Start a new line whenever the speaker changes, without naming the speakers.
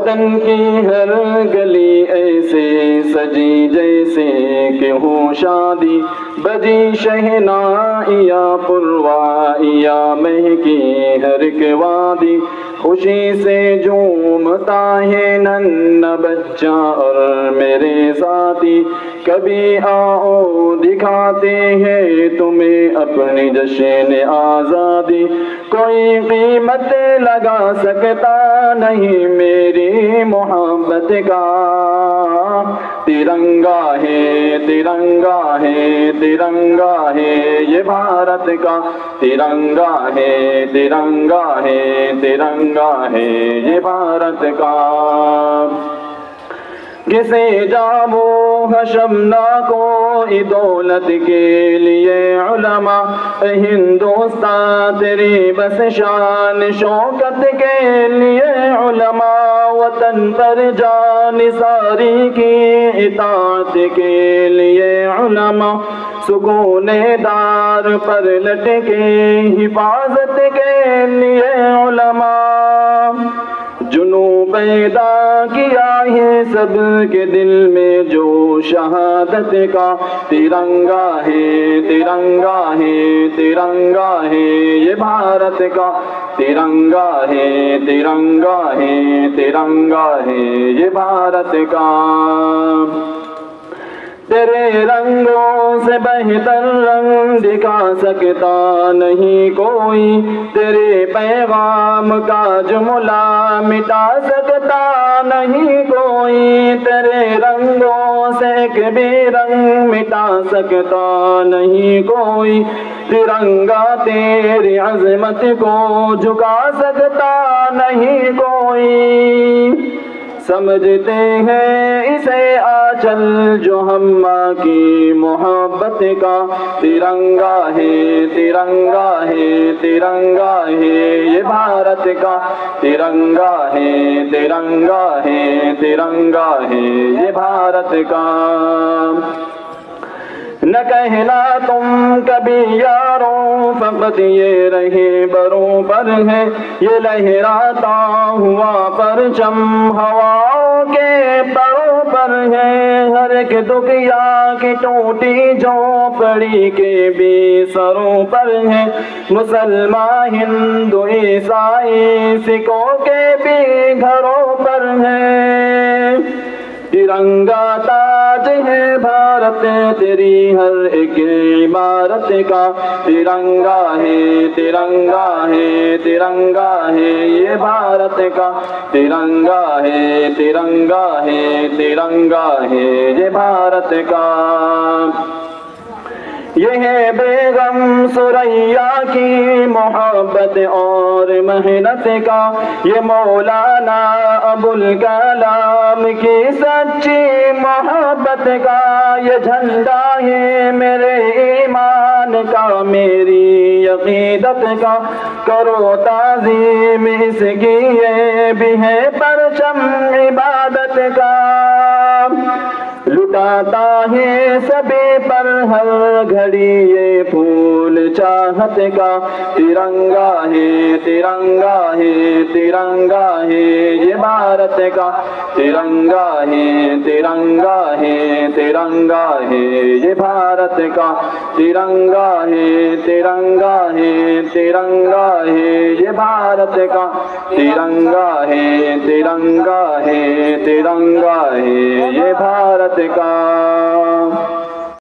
وطن کی ہر گلی ایسے سجی جیسے کہ ہو شادی، بجی شہنائیاں پروائیاں مہکی ہر ایک وادی، خوشی سے جھومتا ہے ننھا بچہ اور میرے ساتھی، کبھی آؤ دکھاتے ہیں تمہیں اپنی جشن آزادی، کوئی قیمت لگا سکتا نہیں میری محبت کا، ترنگا ہے ترنگا ہے ترنگا ہے یہ بھارت کا، ترنگا ہے ترنگا ہے ترنگا ہے یہ بھارت کا۔ کسے جامو حشمناکو دولت کے لیے علماء، ہندوستان تیری بس شان شوکت کے لیے علماء، وطن پر جان ساری کی اطاعت کے لیے علماء، سکون دار پر لٹکے حفاظت کے لیے علماء، جنوں پیدا کیا ہے سب کے دل میں جو شہادت کا، ترنگا ہے ترنگا ہے ترنگا ہے یہ بھارت کا، ترنگا ہے ترنگا ہے ترنگا ہے یہ بھارت کا۔ تیرے رنگوں سے بہتر رنگ دکھا سکتا نہیں کوئی، تیرے پیغام کا جملہ مٹا سکتا نہیں کوئی، تیرے رنگوں سے ایک بھی رنگ مٹا سکتا نہیں کوئی، ترنگا تیری عظمت کو جھکا سکتا نہیں کوئی، سمجھتے ہیں اسے آنچل جو ہم ماں کی محبت کا، ترنگا ہے ترنگا ہے ترنگا ہے یہ بھارت کا، ترنگا ہے ترنگا ہے ترنگا ہے یہ بھارت کا۔ نہ کہنا تم کبھی یاروں فقط یہ رہے بروں پر ہے، یہ لہراتا ہوا پرچم ہواؤں کے پروں پر ہے، ہر ایک دکھیا کی ٹوٹی جھونپڑی کے بھی سروں پر ہے، مسلمان ہندو عیسائی سکھوں کے بھی گھروں پر ہے، ترنگا تاج ہے بھارت تیری ہر ایک عمارت کا، ترنگا ہے ترنگا ہے ترنگا ہے یہ بھارت کا، ترنگا ہے ترنگا ہے ترنگا ہے یہ بھارت کا۔ یہ ہے بیگم ثریا کی محبت اور محنت کا، یہ مولانا ابوالکلام کی سچی محبت کا، یہ جھنڈا ہے میرے ایمان کا میری عقیدت کا، کرو تعظیم اس کی یہ بھی ہے پرچم عبادت کا، لٹاتا ہے سبھی پر ہر گھڑی یہ پھول چاہت کا، ترنگا ہے ترنگا ہے ترنگا ہے یہ بھارت کا، ترنگا ہے ترنگا ہے ترنگا ہے یہ بھارت کا، ترنگا ہے ترنگا ہے ترنگا ہے یہ بھارت کا، ترنگا ہے ترنگا ہے ترنگا ہے یہ بھارت کا۔